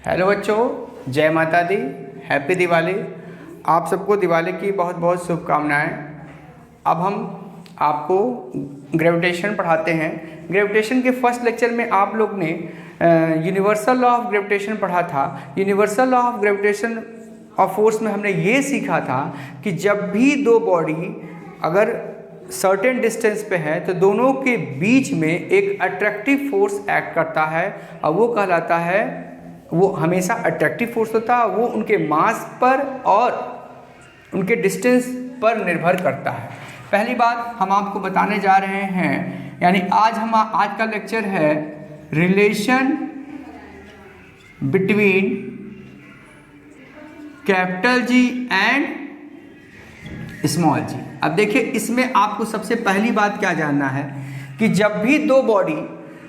Hello बच्चों, जय माता दी, हैप्पी दिवाली। आप सबको दिवाली की बहुत बहुत शुभकामनाएं। अब हम आपको ग्रेविटेशन पढ़ाते हैं। ग्रेविटेशन के फर्स्ट लेक्चर में आप लोग ने यूनिवर्सल लॉ ऑफ ग्रेविटेशन पढ़ा था। Universal law of gravitation of force में हमने ये सीखा था कि जब भी दो बॉडी अगर सर्टेन डिस्टेंस पे है तो दोनों के बीच में एक अट्रैक्टिव फोर्स एक्ट करता है और वो कहलाता है, वो हमेशा अट्रैक्टिव फोर्स होता है। वो उनके मास पर और उनके डिस्टेंस पर निर्भर करता है। पहली बात हम आपको बताने जा रहे हैं, यानी आज का लेक्चर है relation between capital G and small g. अब देखिए, इसमें आपको सबसे पहली बात क्या जानना है कि जब भी दो बॉडी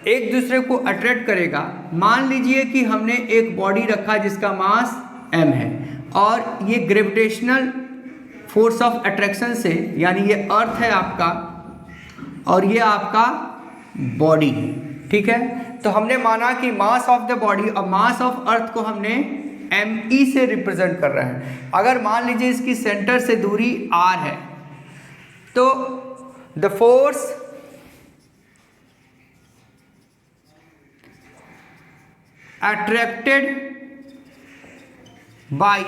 एक दूसरे को अट्रैक्ट करेगा, मान लीजिए कि हमने एक बॉडी रखा जिसका मास m है और ये ग्रेविटेशनल फोर्स ऑफ अट्रैक्शन से, यानी ये अर्थ है आपका और ये आपका बॉडी है, ठीक है। तो हमने माना कि मास ऑफ द बॉडी और मास ऑफ अर्थ को हमने me से रिप्रेजेंट कर रहे हैं। अगर मान लीजिए इसकी सेंटर से दूरी r है तो the force attracted by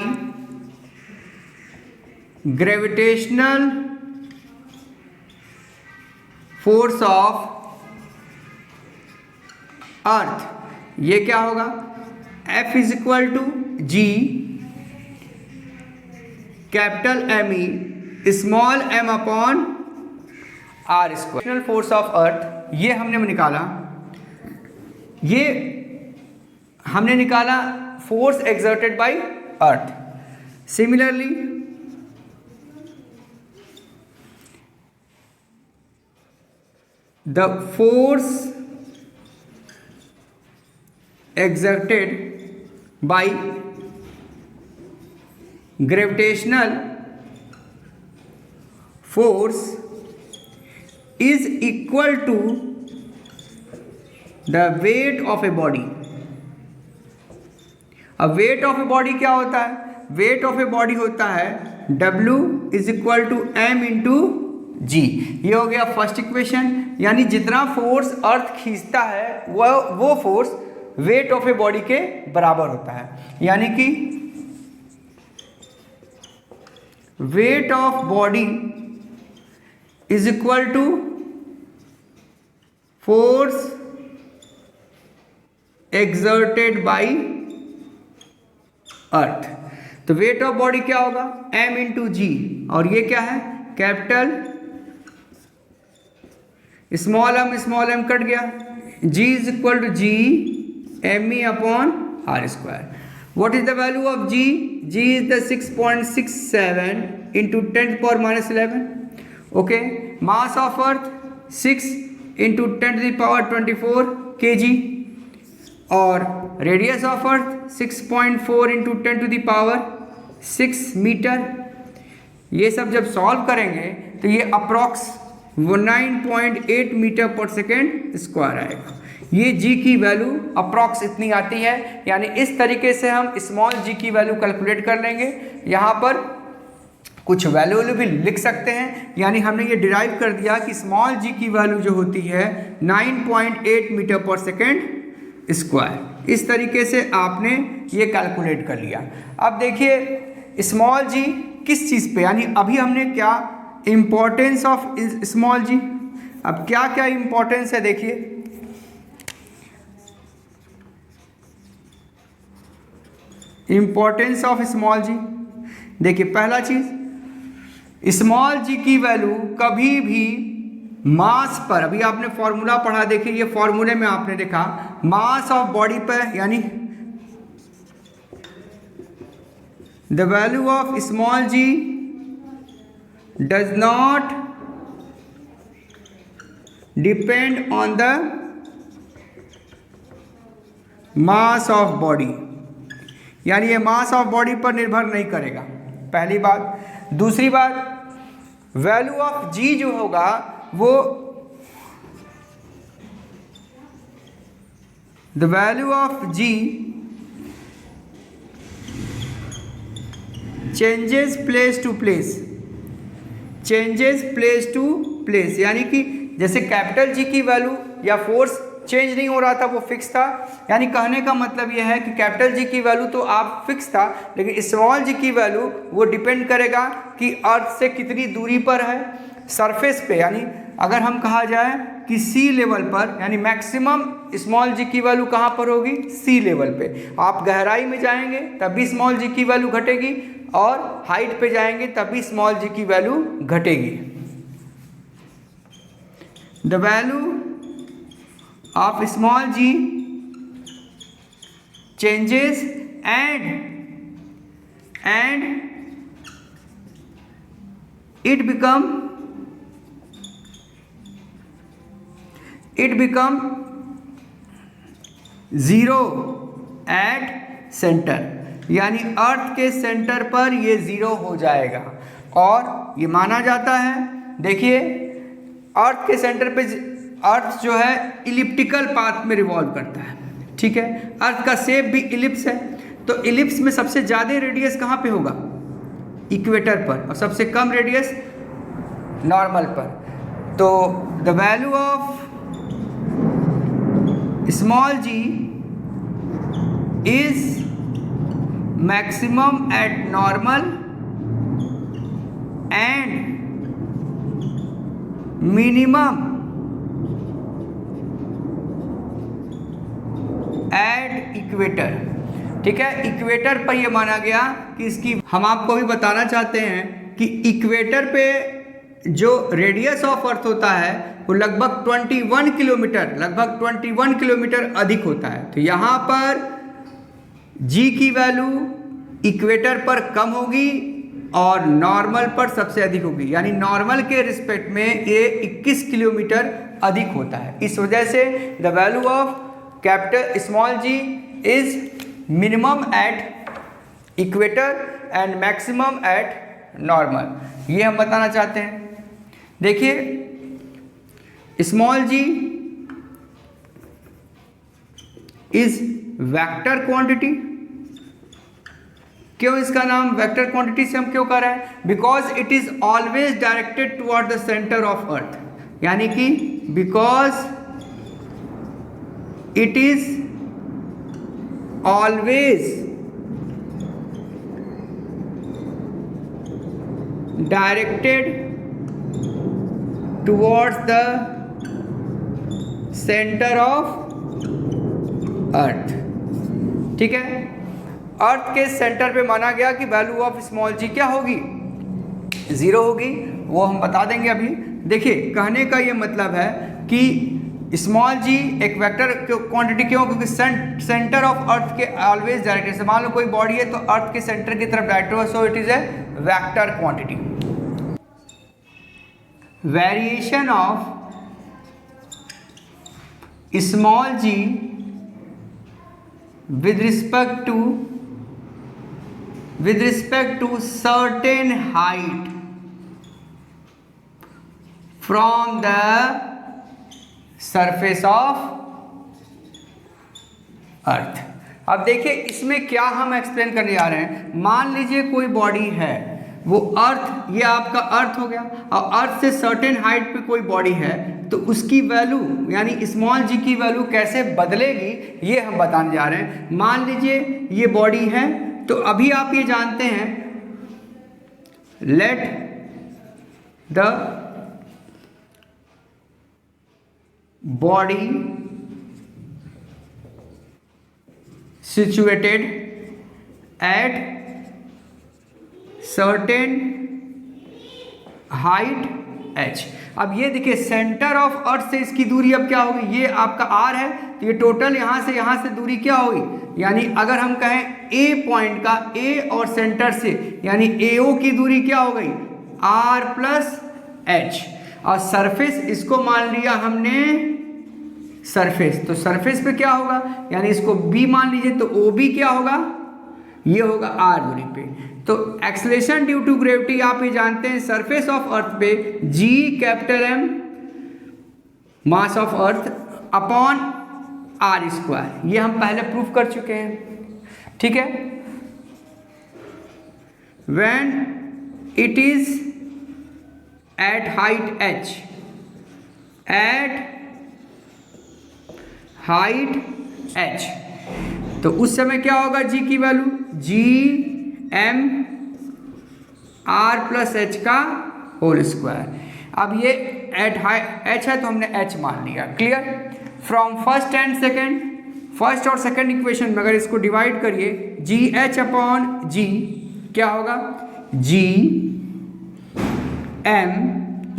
gravitational force of earth, ये क्या होगा? F is equal to G capital M E small M upon R square. Gravitational force of earth ये हमने निकाला force exerted by earth. Similarly the force exerted by gravitational force is equal to the weight of a body। अब wait of a body क्या होता है? Wait of a body होता है W is equal to m into g. ये हो गया first equation, यानी जितना फोर्स अर्थ खींचता है वो force weight of a body के बराबर होता है। यानी कि weight of body is equal to force exerted by earth. तो वेट ऑफ बॉडी क्या होगा? m इंटू जी, और ये क्या है? कैपिटल स्मॉल एम कट गया, g is equal to G M E upon R square. What is the value of g? g is the 6.67 into 10⁻11। Okay, mass of earth 6 into 10⁻24 kg और radius of earth 6.4 into 10⁻6 मीटर। ये सब जब solve करेंगे तो ये approx 9.8 metre per second square आएगा। ये g की वैल्यू अप्रॉक्स इतनी आती है, यानी इस तरीके से हम स्मॉल g की वैल्यू कैलकुलेट कर लेंगे। यहाँ पर कुछ वैल्यू भी लिख सकते हैं, यानी हमने ये डिराइव कर दिया कि स्मॉल g की वैल्यू जो होती है 9.8 मीटर पर सेकेंड स्क्वायर। इस तरीके से आपने ये कैलकुलेट कर लिया। अब देखिए स्मॉल g किस चीज़ पे, यानी अभी हमने क्या इम्पोर्टेंस ऑफ स्मॉल g, अब क्या क्या इम्पोर्टेंस है देखिए। इम्पोर्टेंस ऑफ स्मॉल जी, देखिए पहला चीज स्मॉल जी की वैल्यू कभी भी मास पर, अभी आपने फॉर्मूला पढ़ा, देखिए ये फॉर्मूले में आपने देखा मास ऑफ बॉडी पर, यानी the value of small G does not depend on the mass of body, यानी ये मास ऑफ बॉडी पर निर्भर नहीं करेगा, पहली बात। दूसरी बात, वैल्यू ऑफ जी जो होगा वो the value of g changes place to place, changes place to place, यानी कि जैसे कैपिटल जी की वैल्यू या फोर्स चेंज नहीं हो रहा था, वो फिक्स था। यानी कहने का मतलब यह है कि कैपिटल जी की वैल्यू तो आप फिक्स था, लेकिन स्मॉल जी की वैल्यू वो डिपेंड करेगा कि अर्थ से कितनी दूरी पर है, सरफेस पे। यानी अगर हम कहा जाए कि सी लेवल पर, यानी मैक्सिमम स्मॉल जी की वैल्यू कहाँ पर होगी, सी लेवल पे। आप गहराई में जाएंगे तब भी स्मॉल जी की वैल्यू घटेगी, और हाइट पे जाएंगे तब भी स्मॉल जी की वैल्यू घटेगी। The value of small G changes and it become zero at centre, यानी अर्थ के सेंटर पर ये जीरो हो जाएगा। और ये माना जाता है, देखिए अर्थ के सेंटर पे अर्थ जो है इलिप्टिकल पाथ में रिवॉल्व करता है, ठीक है। अर्थ का शेप भी इलिप्स है, तो इलिप्स में सबसे ज़्यादा रेडियस कहाँ पे होगा, इक्वेटर पर, और सबसे कम रेडियस नॉर्मल पर। तो the value of small ji is maximum at normal and minimum at equator, ठीक है। इक्वेटर पर यह माना गया कि इसकी, हम आपको भी बताना चाहते हैं कि इक्वेटर पे जो रेडियस ऑफ अर्थ होता है वो लगभग 21 किलोमीटर अधिक होता है। तो यहाँ पर जी की वैल्यू इक्वेटर पर कम होगी और नॉर्मल पर सबसे अधिक होगी, यानी नॉर्मल के रिस्पेक्ट में ये 21 किलोमीटर अधिक होता है। इस वजह से the value of capital small ji is minimum at equator and maximum at normal, ये हम बताना चाहते हैं। देखिए small ji is vector quantity. क्यों इसका नाम वेक्टर क्वांटिटी से हम क्यों कर रहे हैं, because it is always directed toward the centre of earth, यानी कि because it is always directed towards the centre of earth, ठीक है। अर्थ के सेंटर पे माना गया कि वैल्यू ऑफ स्मॉल जी क्या होगी, जीरो होगी, वो हम बता देंगे अभी। देखिए कहने का ये मतलब है कि स्मॉल जी एक वेक्टर क्वांटिटी क्यों, क्योंकि सेंटर ऑफ अर्थ के ऑलवेज डायरेक्टेड। से मान लो कोई बॉडी है तो अर्थ के सेंटर की तरफ डायरेक्टेड हो, so it is a vector quantity. Variation of small G with respect to certain height from the surface of earth। अब देखिए इसमें क्या हम एक्सप्लेन करने जा रहे हैं। मान लीजिए कोई बॉडी है, वो अर्थ, ये आपका अर्थ हो गया, और अर्थ से सर्टेन हाइट पे कोई बॉडी है, तो उसकी वैल्यू यानी स्मॉल जी की वैल्यू कैसे बदलेगी ये हम बताने जा रहे हैं। मान लीजिए ये बॉडी है, तो अभी आप ये जानते हैं, let the body situated at certain height h। अब ये देखिए सेंटर ऑफ अर्थ से इसकी दूरी अब क्या होगी, ये आपका r है, तो ये टोटल यहाँ से दूरी क्या होगी, यानी अगर हम कहें a पॉइंट का, a और सेंटर से यानी AO की दूरी क्या हो गई, r प्लस h। और सरफेस इसको मान लिया हमने सरफेस, तो सरफेस पे क्या होगा, यानी इसको b मान लीजिए, तो OB क्या होगा, ये होगा r दूरी पे। तो एक्सेलरेशन ड्यू टू ग्रेविटी आप ये जानते हैं, सरफेस ऑफ अर्थ पे g capital M mass of earth upon r square, ये हम पहले प्रूफ कर चुके हैं, ठीक है। when it is at height h, at height h, तो उस समय क्या होगा g की value, g m r plus h का होल स्क्वायर। अब ये एट h है तो हमने h मान लिया। Clear? From first and second, first और सेकेंड इक्वेशन में अगर इसको डिवाइड करिए, जी एच अपॉन जी क्या होगा, G M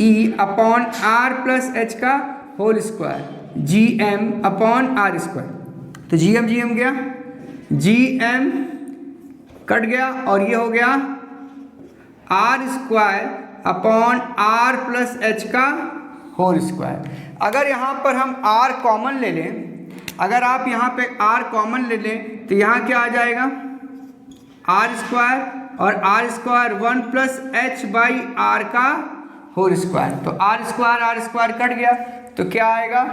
E upon R plus H का whole square, G M upon R square. तो जी एम गया, जी एम कट गया और ये हो गया R square upon R plus H का होल स्क्वायर। अगर यहाँ पर हम r कॉमन ले लें, अगर आप यहाँ पे r कॉमन ले लें तो यहाँ क्या आ जाएगा, आर स्क्वायर और R square 1 plus H by R का होल स्क्वायर। तो आर स्क्वायर कट गया तो क्या आएगा,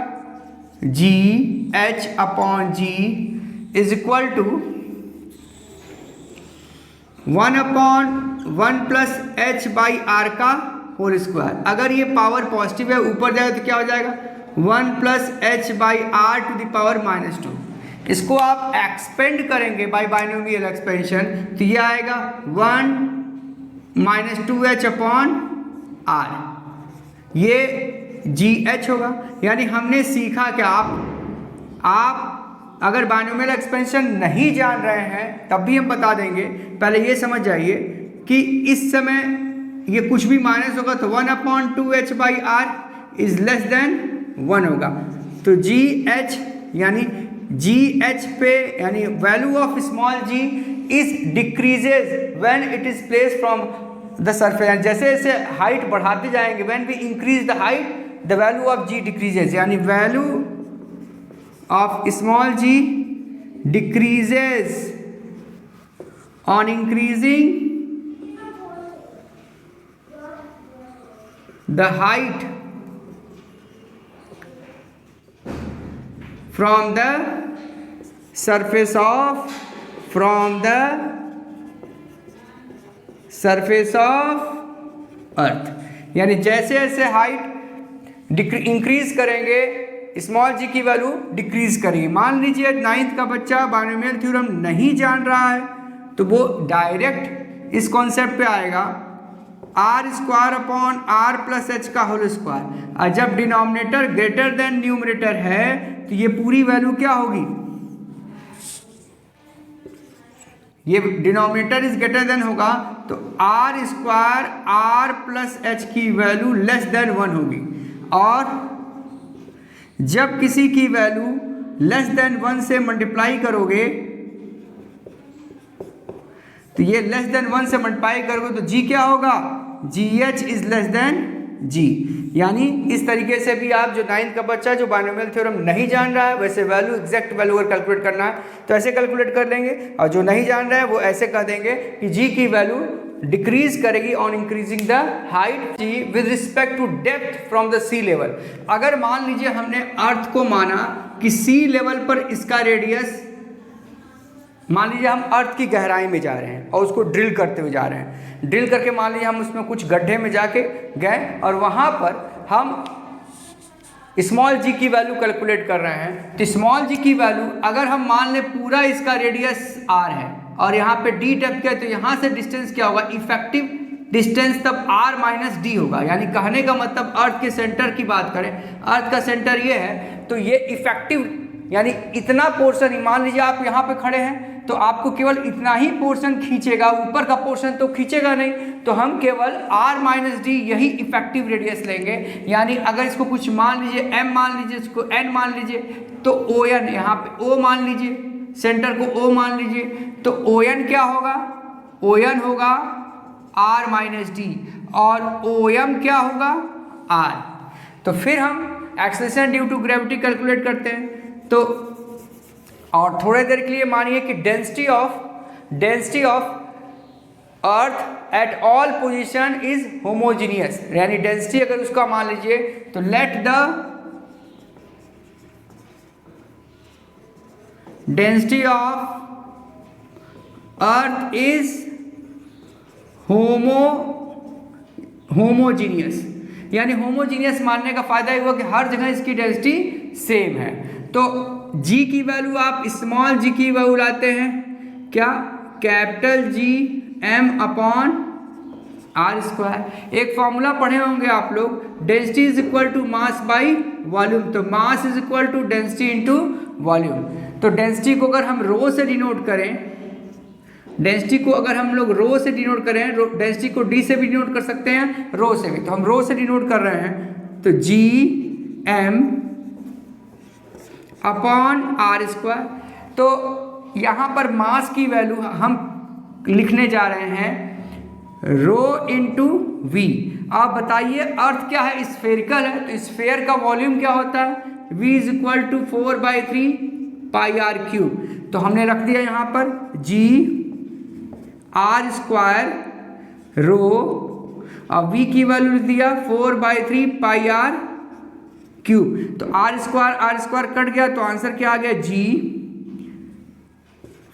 G H upon G is equal to 1 upon 1 plus H by R का होल स्क्वायर। अगर ये पावर पॉजिटिव है ऊपर जाएगा तो क्या हो जाएगा, 1 plus H by R to the power -2। इसको आप एक्सपेंड करेंगे बाय बाइनोमियल एक्सपेंशन तो ये आएगा 1 माइनस 2h अपॉन आर, ये जी एच होगा। यानी हमने सीखा क्या, आप अगर बाइनोमियल एक्सपेंशन नहीं जान रहे हैं तब भी हम बता देंगे। पहले ये समझ जाइए कि इस समय ये कुछ भी माइनस होगा तो 1 upon 2h by R is less than 1 होगा। तो जी एच यानी जी एच पे यानी value of small ji is decreases when it is place from the surface. जैसे जैसे हाइट बढ़ाते जाएंगे, when we increase the height the value of g decreases, यानी value of small g decreases on increasing the height from the surface of earth। यानी जैसे जैसे height increase करेंगे small G की वैल्यू डिक्रीज करेगी। मान लीजिए 9th का बच्चा बाइनोमियल थ्योरम नहीं जान रहा है तो वो डायरेक्ट इस कॉन्सेप्ट पे आएगा, R square upon R plus H का होल स्क्वायर। और जब डिनोमिनेटर ग्रेटर देन न्यूमरेटर है तो ये पूरी वैल्यू क्या होगी, ये डिनोमिनेटर इज ग्रेटर देन होगा तो R square R plus H की वैल्यू लेस देन 1 होगी। और जब किसी की वैल्यू लेस देन 1 से मल्टीप्लाई करोगे तो ये लेस देन 1 से मल्टीप्लाई करोगे तो जी क्या होगा, जी H is less than g. यानी इस तरीके से भी आप जो 9th का बच्चा जो बाइनोमियल थ्योरम नहीं जान रहा है वैसे वैल्यू एग्जैक्ट वैल्यू अगर कैलकुलेट करना है तो ऐसे कैलकुलेट कर लेंगे, और जो नहीं जान रहा है वो ऐसे कह देंगे कि जी की वैल्यू डिक्रीज करेगी on increasing the height G with respect to depth from the sea level. अगर मान लीजिए हमने अर्थ को माना कि सी लेवल पर इसका रेडियस, मान लीजिए हम अर्थ की गहराई में जा रहे हैं और उसको ड्रिल करते हुए जा रहे हैं, ड्रिल करके मान लीजिए हम उसमें कुछ गड्ढे में जाके गए और वहाँ पर हम स्मॉल जी की वैल्यू कैलकुलेट कर रहे हैं। तो स्मॉल जी की वैल्यू अगर हम मान लें पूरा इसका रेडियस आर है और यहाँ पे डी डेप्थ क्या है तो यहाँ से डिस्टेंस क्या होगा, इफेक्टिव डिस्टेंस तब आर माइनस डी होगा। यानी कहने का मतलब अर्थ के सेंटर की बात करें, अर्थ का सेंटर ये है तो ये इफेक्टिव यानी इतना पोर्शन, मान लीजिए आप यहाँ पे खड़े हैं तो आपको केवल इतना ही पोर्शन खींचेगा, ऊपर का पोर्शन तो खींचेगा नहीं। तो हम केवल r माइनस डी यही इफेक्टिव रेडियस लेंगे। यानी अगर इसको कुछ मान लीजिए m मान लीजिए, इसको n मान लीजिए तो ON यहाँ पे O मान लीजिए, सेंटर को O मान लीजिए तो ON क्या होगा, ON होगा r माइनस डी और OM क्या होगा r। तो फिर हम acceleration due to gravity calculate करते हैं। तो और थोड़ी देर के लिए मानिए कि density of earth at all position is homogeneous, यानी डेंसिटी अगर उसका मान लीजिए तो let the density of earth is homogeneous, यानी होमोजीनियस मानने का फायदा ये हुआ कि हर जगह इसकी डेंसिटी सेम है। तो g की वैल्यू आप स्मॉल g की वैल्यू लाते हैं क्या, capital G m upon R square. एक फॉर्मूला पढ़े होंगे आप लोग, density is equal to mass by volume. तो mass is equal to density into volume. तो डेंसिटी को अगर हम रो से डिनोट करें, डेंसिटी को अगर हम लोग रो से डिनोट करें, डेंसिटी को डी से भी डिनोट कर सकते हैं, रो से भी। तो हम रो से डिनोट कर रहे हैं, तो G M upon R square. तो यहाँ पर मास की वैल्यू हम लिखने जा रहे हैं रो इंटू वी। आप बताइए अर्थ क्या है, स्फेरिकल है, तो स्फेयर का वॉल्यूम क्या होता है, v is equal to 4/3 pi R cube. तो हमने रख दिया यहाँ पर g आर स्क्वायर रो, अब v की वैल्यू लिख दिया 4/3 पाई आर क्यूब। तो आर स्क्वायर कट गया, तो आंसर क्या आ गया, g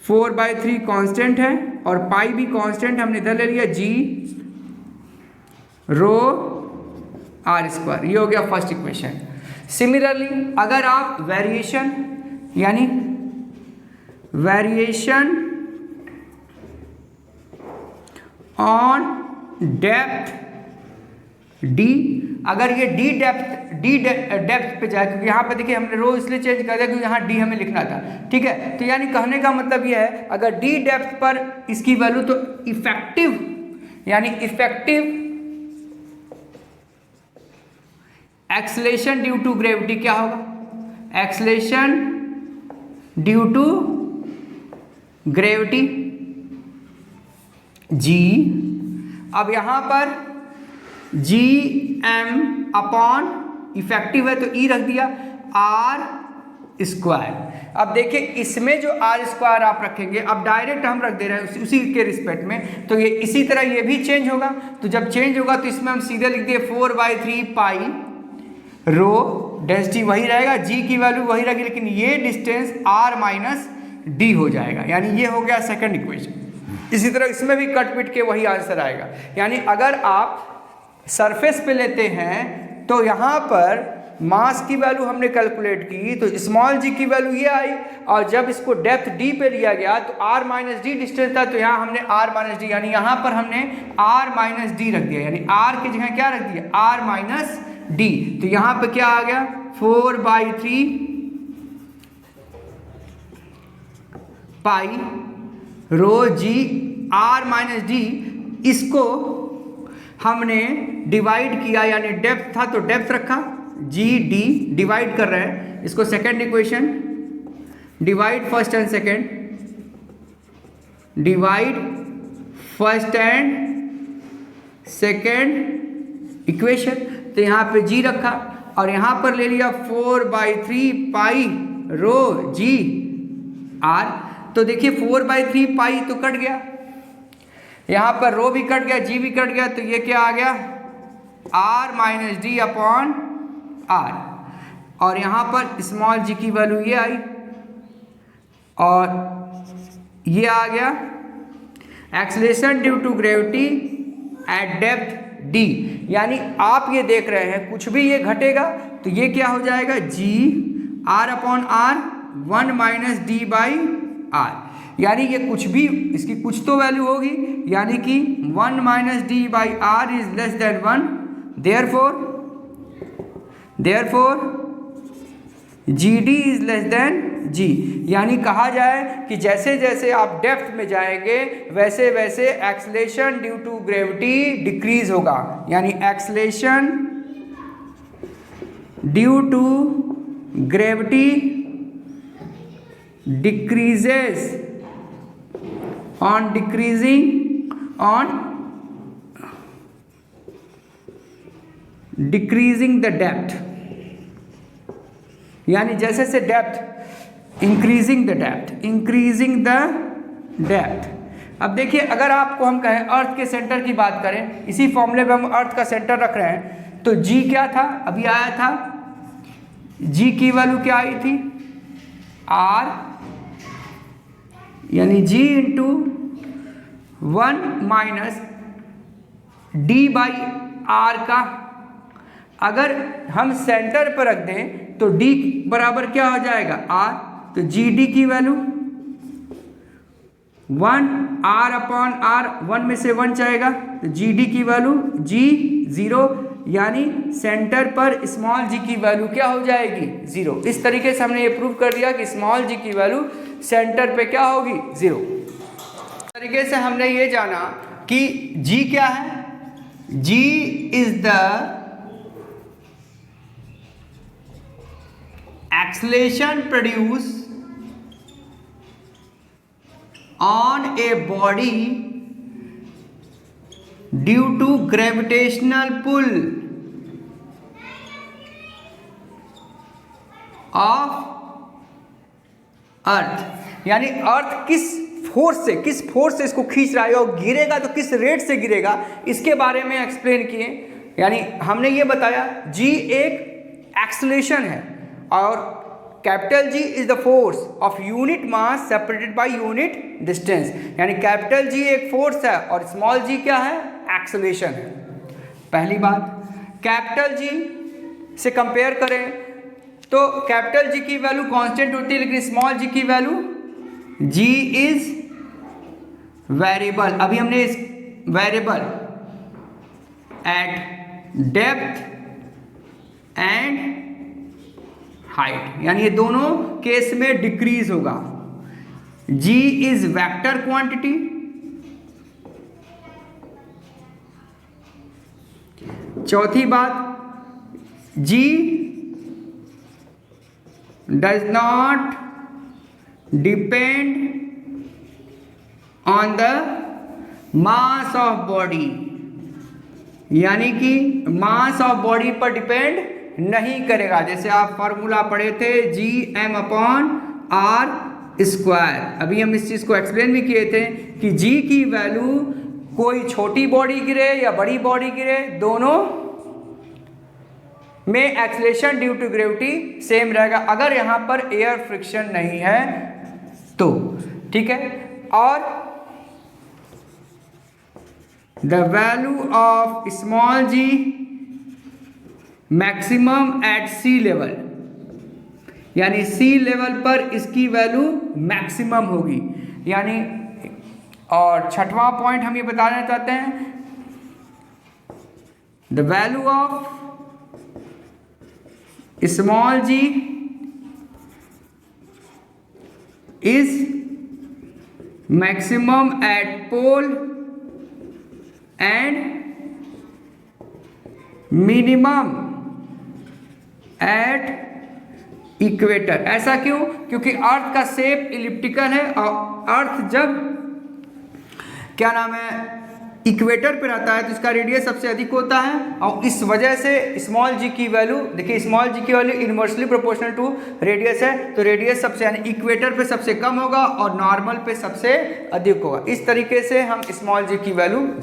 4/3 कांस्टेंट है और पाई भी कांस्टेंट, हमने इधर ले लिया g रो आर स्क्वायर। ये हो गया फर्स्ट इक्वेशन। सिमिलरली अगर आप वेरिएशन यानी वेरिएशन ऑन डेप्थ डी, अगर ये डी डेप्थ पे जाए, क्योंकि यहाँ पे देखिए हमने रो इसलिए चेंज कर दिया क्योंकि यहाँ डी हमें लिखना था, ठीक है। तो यानी कहने का मतलब ये है, अगर डी डेप्थ पर इसकी वैल्यू, तो इफेक्टिव यानी effective acceleration due to gravity क्या होगा, acceleration due to gravity G. अब यहां पर जी एम अपॉन इफेक्टिव है तो ई रख दिया आर स्क्वायर। अब देखिए इसमें जो आर स्क्वायर आप रखेंगे, अब डायरेक्ट हम रख दे रहे हैं उसी के रिस्पेक्ट में, तो ये इसी तरह ये भी चेंज होगा। तो जब चेंज होगा तो इसमें हम सीधे लिख दिए 4/3 पाई रो, डेंसिटी वही रहेगा, जी की वैल्यू वही रहेगी, लेकिन ये डिस्टेंस r माइनस डी हो जाएगा। यानी ये हो गया सेकंड इक्वेशन। इसी तरह इसमें भी कट पिट के वही आंसर आएगा। यानी अगर आप सरफेस पे लेते हैं तो यहाँ पर मास की वैल्यू हमने कैलकुलेट की, तो स्मॉल जी की वैल्यू ये आई, और जब इसको डेप्थ डी पे लिया गया तो r माइनस डी डिस्टेंस था, तो यहाँ हमने r माइनस डी, यानी यहाँ पर हमने r माइनस डी रख दिया, यानी r की जगह क्या रख दिया, r माइनस डी। तो यहाँ पे क्या आ गया 4/3 पाई रो जी r माइनस डी। इसको हमने डिवाइड किया, यानी डेप्थ था तो डेप्थ रखा, जी डी डिवाइड कर रहे हैं इसको, second equation divide first and second, divide first and second equation. तो यहाँ पे जी रखा और यहाँ पर ले लिया 4/3 पाई रो जी आर। तो देखिए 4/3 पाई तो कट गया, यहाँ पर रो भी कट गया, जी भी कट गया, तो ये क्या आ गया r minus D upon R. और यहाँ पर स्मॉल जी की वैल्यू ये आई और ये आ गया acceleration due to gravity at depth D. यानी आप ये देख रहे हैं कुछ भी ये घटेगा तो ये क्या हो जाएगा, G r upon R 1 minus D by R. यानी ये कुछ भी, इसकी कुछ तो वैल्यू होगी, यानी कि 1 minus D by R is less than 1, therefore g d is less than g. यानी कहा जाए कि जैसे जैसे आप डेप्थ में जाएंगे वैसे वैसे acceleration due to gravity decrease होगा, यानी acceleration due to gravity decreases on decreasing the depth, यानी जैसे से डेप्थ इंक्रीजिंग द डेप्थ। अब देखिए अगर आपको हम कहें अर्थ के सेंटर की बात करें, इसी फॉर्मूले में हम अर्थ का सेंटर रख रहे हैं, तो जी क्या था, अभी आया था, जी की वैल्यू क्या आई थी, आर, यानी g into 1 minus D by R का, अगर हम सेंटर पर रख दें तो डी बराबर क्या हो जाएगा आर, तो जी डी की वैल्यू 1 आर अपॉन आर, 1 में से 1 जाएगा तो जी डी की वैल्यू जी 0, यानी सेंटर पर स्मॉल जी की वैल्यू क्या हो जाएगी 0। इस तरीके से हमने ये प्रूव कर दिया कि स्मॉल जी की वैल्यू सेंटर पे क्या होगी 0। इस तरीके से हमने ये जाना कि जी क्या है, जी is the acceleration produce on a body due to gravitational pull of अर्थ, यानी अर्थ किस फोर्स से इसको खींच रहा है और गिरेगा तो किस रेट से गिरेगा, इसके बारे में एक्सप्लेन किए। यानी हमने ये बताया जी एक एक्सेलरेशन है और capital G is the force of unit mass separated by unit distance, यानी कैपिटल जी एक फोर्स है और स्मॉल जी क्या है एक्सेलरेशन है। पहली बात, कैपिटल जी से कंपेयर करें तो कैपिटल जी की वैल्यू कांस्टेंट होती है, लेकिन स्मॉल जी की वैल्यू जी इज वेरिएबल। अभी हमने इस variable eight depth and height, यानी ये दोनों केस में डिक्रीज होगा। G इज वेक्टर क्वांटिटी, चौथी बात G does not depend on the mass of body, यानी कि मास ऑफ बॉडी पर डिपेंड नहीं करेगा। जैसे आप फॉर्मूला पढ़े थे G M upon R square, अभी हम इस चीज़ को एक्सप्लेन भी किए थे कि जी की वैल्यू कोई छोटी बॉडी गिरे या बड़ी बॉडी गिरे, दोनों में acceleration due to gravity same रहेगा, अगर यहाँ पर एयर फ्रिक्शन नहीं है तो, ठीक है। और the value of small G maximum at sea level, यानी सी लेवल पर इसकी वैल्यू मैक्सिमम होगी, यानी। और छठवां पॉइंट हम ये बताना चाहते हैं, the value of small ji is maximum at pole and minimum at equator. ऐसा क्यों? क्योंकि अर्थ का शेप इलिप्टिकल है और अर्थ जब क्या नाम है इक्वेटर पे रहता है तो इसका रेडियस सबसे अधिक होता है, और इस वजह से स्मॉल जी की वैल्यू, देखिए स्मॉल जी की value inversely proportional to radius है, तो रेडियस सबसे यानी इक्वेटर पे सबसे कम होगा और नॉर्मल पे सबसे अधिक होगा। इस तरीके से हम स्मॉल जी की वैल्यू